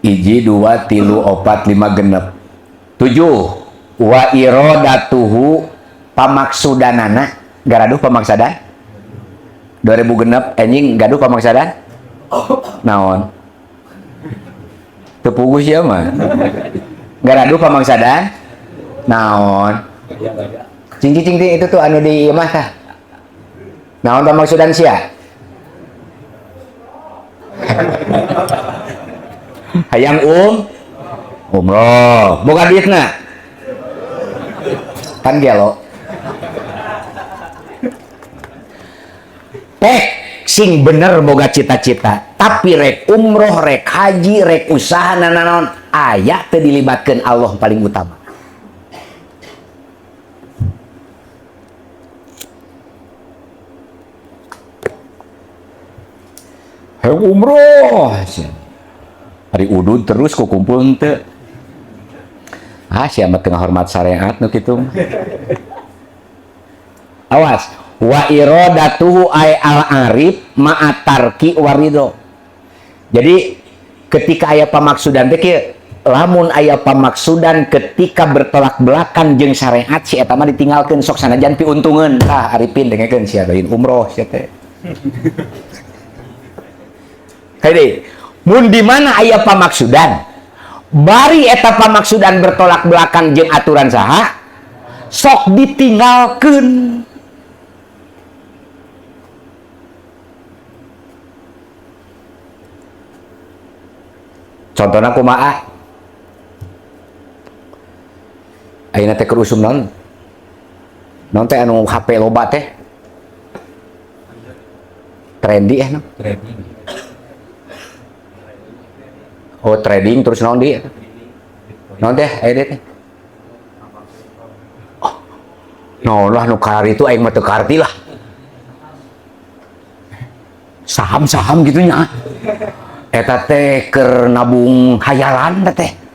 hiji dua tilu opat lima genep 7 wa iradatuhu pamaksudanana garaduh pamaksadan 2000 genep anjing gaduh pamaksadan naon teu puguh sia mah garaduh pamaksadan naon cing itu tuh anu di imah tah naon pamaksudan sia hayang umroh boga duitna kan gelo sing bener boga cita-cita tapi rek umroh rek haji rek usaha naon aya teu dilibatkeun Allah paling utama hayang umroh hari udud terus ku kumpul henteu sia mah teu ngahormat syariat nu kitu awas wa iradatuhu ay al-arif ma'atarki warido. Jadi ketika aya pamaksudan teh kieu lamun aya pamaksudan ketika bertolak belakang jeung syariat si eta mah ditinggalkeun sok sanajan piuntungeun. Tah Arifin dengekeun sia doin umroh sia teh. Hede, mun di mana aya pamaksudan, bari eta pamaksudan bertolak belakang jeung aturan saha, sok ditinggalkeun. Contohna kumaha? Ayeuna teh keur usum naon? Naon teh anu HP loba teh? Trendy no? Trading. Oh, trading terus naon di? Naon teh? Aya teh. Oh. Naon lah nu kari itu aing mah teu karti lah. Saham-saham gitu nya. Eta teh keur nabung hayalan teh.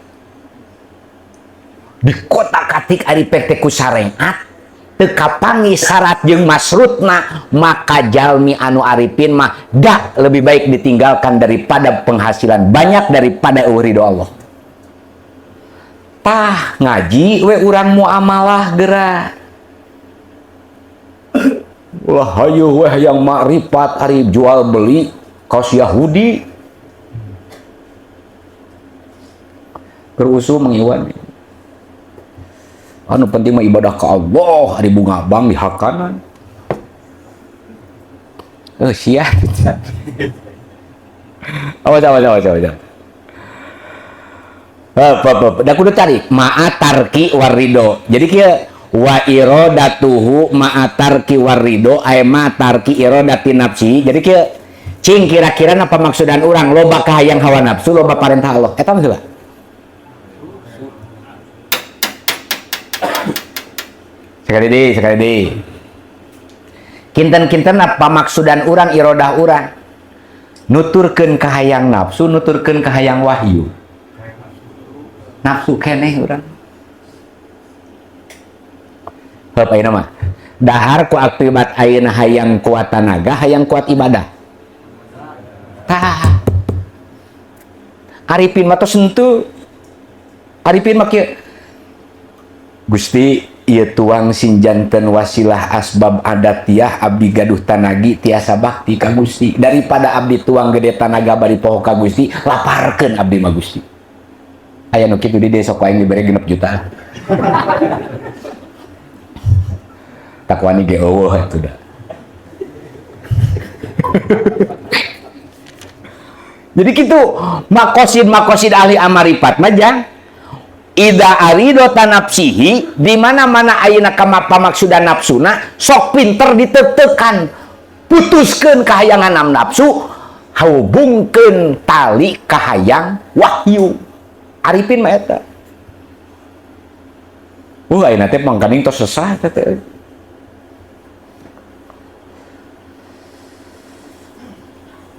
Di kotak-katik ari pek ku syariat teu kapangi syarat jeung masrutna, maka jalmi anu arifin mah dah lebih baik ditinggalkan daripada penghasilan banyak daripada ridho Allah. Tah ngaji we urang muamalah geura. Ulah hayu weh yang makrifat ari jual beli kaos Yahudi. Kerusuh mengiwan. Anu penting mah ibadah ke Allah, hari bunga bang di hak kanan. Sia. Awas. Da kudu cari ma'atarki warido. Jadi kieu wa iradatuhu ma'atarki warido ay ma'atarki iradati nafsi. Jadi kieu cing kira-kira apa maksudan urang loba kahayang hawa nafsu, loba parentah Allah. Eta mah heula. Sekali deh. Kinten-kinten apa maksudan urang irodah urang? Nuturkeun kahayang nafsu, nuturkeun kahayang wahyu. Nafsu keneh urang. Heup ayeuna mah. Dahar ku akibat ayeuna hayang kuat tanaga, hayang kuat ibadah. Tah. Arifin mah tos henteu. Arifin mah kieu. Gusti ieu tuang sinjanten wasilah asbab adatiyah abdi gaduh tanagi tiasa bakti ka Gusti. Daripada abdi tuang gede tanaga bari poho ka Gusti, laparkeun abdi mah Gusti. Aya nu kitu di desa aing dibere 6 juta. Tak wani ge eueuh atuh da. Jadi kitu makosid ahli amarifat mah jang ida arido tanapsihi di mana-mana ayeuna kama pamaksudan nafsuna sok pinter ditetekan putuskeun kahayangan nafsu hubungkeun tali kahayang wahyu arifin mah eta. Ayeuna teh mangkaning tos sesah teh.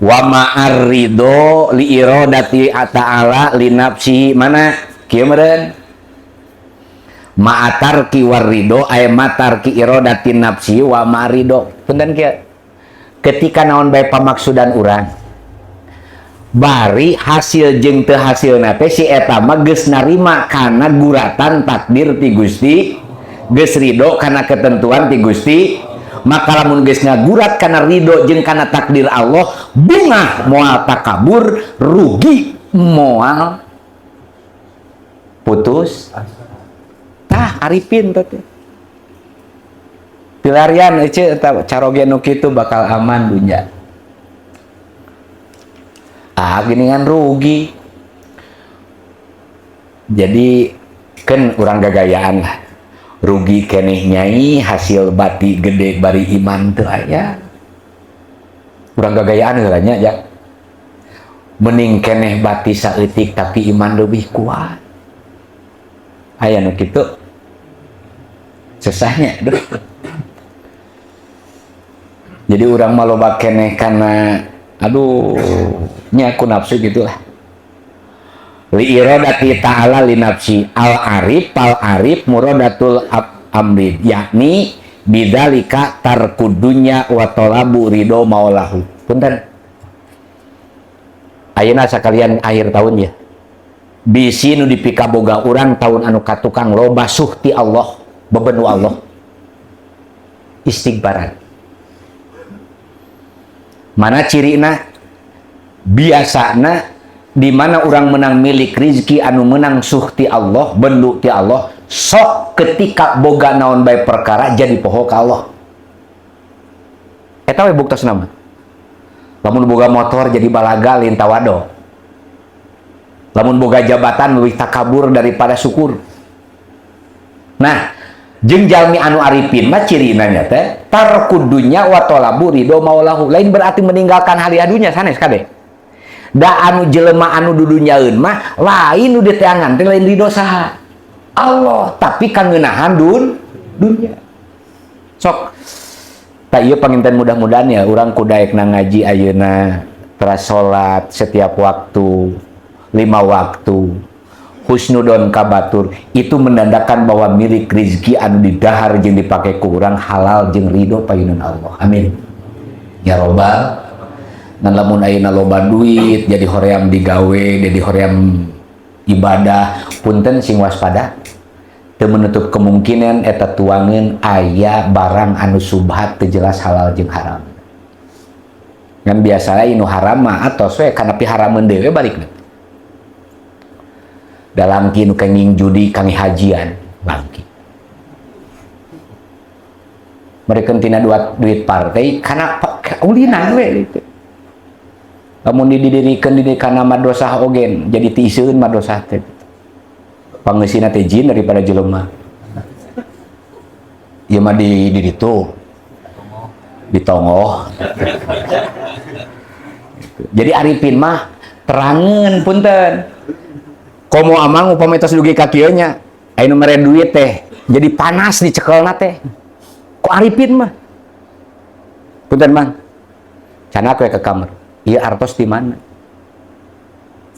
Wa ma'arrido li iradati ta'ala li nafsi mana kieu meureun ma'atarki warido ay matarki iradati nafsi wa marido punten kieu ketika naon bae pamaksudan urang bari hasil jeung teu hasilna teh si eta mah geus narima kana guratan takdir ti Gusti geus ridho kana ketentuan ti Gusti maka lamun geus ngagurat kana ridho jeung kana takdir Allah bungah moal takabur rugi moal putus tah arifin teh pilarian eueuh eta caroge nu kitu bakal aman dunya geningan rugi jadi kan urang gagayaan lah rugi keneh nyai hasil bati gede bari iman teu aya urang gagayaan heula nya ya mending keneh bati saeutik tapi iman lebih kuat aya nu kitu susahnya duh. Jadi urang mah loba keneh kana aduh nya ku nafsu gitulah li iradati ta'ala li nafsi al arif muradatul amri yakni bidzalika tarkudunya wa talabu ridho maulahu punten ayeuna sakalian akhir tahun ya bisi nu dipika boga urang tahun anu katukang loba suhti Allah bebenu Allah istighfaran. Mana cirina biasana di mana orang menang milik rizki anu menang suhti Allah bendu ti Allah sok ketika boga naon bae perkara jadi poho ka Allah eta we buktasna mah lamun boga motor jadi balaga lin tawado lamun boga jabatan leuwih takabur daripada syukur. Nah jeung jalmi anu arifin mah cirina nya teh tarkudunya wa talabu ridho maulahu lain berarti meninggalkan hal adunya sanes kade da anu jelema anu dudunyaeun mah lain nu diteangan teh lain ridho saha Allah tapi kangeunahan dunya sok tak ieu panginten mudah-mudahan ya urang kudaekna ngaji ayeuna teras salat setiap waktu 5 waktu husnudon kabatur itu menandakan bahwa milik rizki anu didahar jeung dipake ku urang halal jeung ridho payunan Allah. Amin ya robbal. Dan lamun ayeuna loba duit jadi hoream digawe jadi hoream ibadah punten sing waspada teu menutup kemungkinan eta tuangeun aya barang anu subhat teu jelas halal jeung haram. Ngan biasana anu haram mah atos we kana pi harameun dewe balikna. Dalam kinu kenging judi kangi hajian bangki. Mereka tina duit partai karena ulinan we gitu. Lamun didirikan di kana madrasah ogen jadi tiiseun madrasah teh. Pangeusina teh jin daripada jelema. Ieu mah di ditu. Ditongoh. Jadi arifin mah terangeun punten. Komo amang upami tos dugi ka kieu nya, aya nu mere duit teh jadi panas dicekelna teh. Ku arifin mah. Punten Mang. Canak we ke kamar. Ieu artos di mana?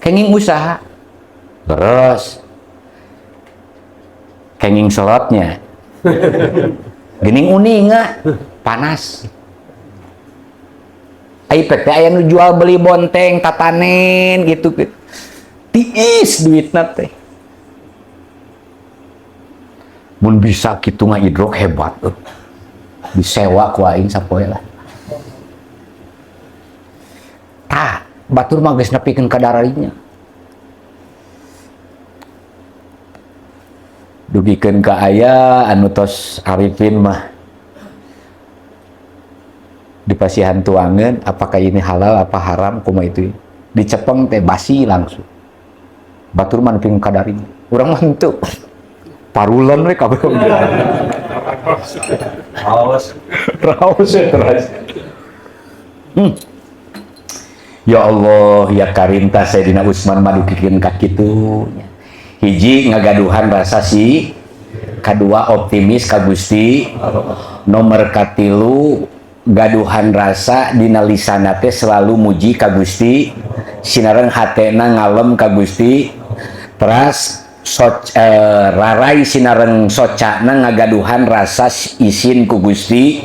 Kenging usaha. Terus kenging slotnya. Gening uninga panas. Aipek teh aya nu jual beli bonteng tatanen gitu. Tiis duitna teh. Mun bisa kitu ngahidrok hebat. Disewa ku aing sapoe lah. Tah, batur mah geus nepikeun ka dararinya. Dugikeun ka aya anu tos arifin mah. Dipasihan tuangeun apakah ini halal apa haram kumaha itu. Dicepeng teh basi langsung. Batur mah nepikeun ka dararinya. Urang mah henteu. Parulan we kabeh. Raos terus. Ya Allah, ya Karinta Sayyidina Utsman madukikeun ka kitu. Hiji ngagaduhan rasa si, kadua optimis ka Gusti, nomor katilu gaduhan rasa dina lisanna teh selalu muji ka Gusti, sinareung hatena ngalem ka Gusti, teras rarai sinareung socana ngagaduhan rasa isin ku Gusti,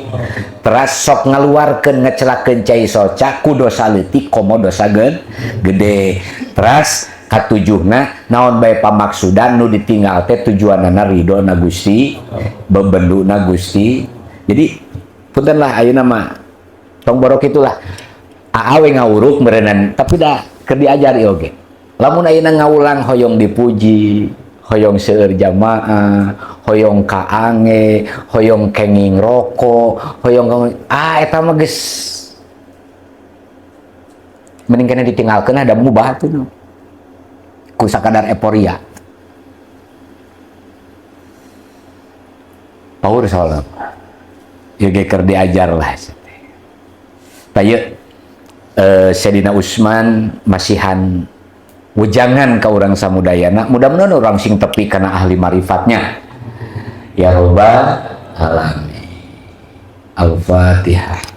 teras sok ngaluarkeun ngecelakeun cai soca ku dosa leutik komo dosa gede, teras katujuhna naon bae pamaksudan nu ditinggal teh tujuanana ridho na Gusti, bebendu na Gusti. Jadi punten lah ayeuna mah tong borok itulah aawe ngawuruk meureunan tapi dah keur diajari oge. Lamun ayeuna ngaulang hoyong dipuji, hoyong seueur jamaah, hoyong kaange, hoyong kenging rokok, hoyong eta mah geus mending kana ditinggalkeun ada mubah tuh ku sakadar euforia. Paur salam. Ieu ge keur diajar lah. Taya Sayyidina Utsman masihan wujangan ka urang samudayana, mudah-mudahan urang sing tepi kana ahli marifatnya. Ya Rabbal alamin. Al-Fatihah.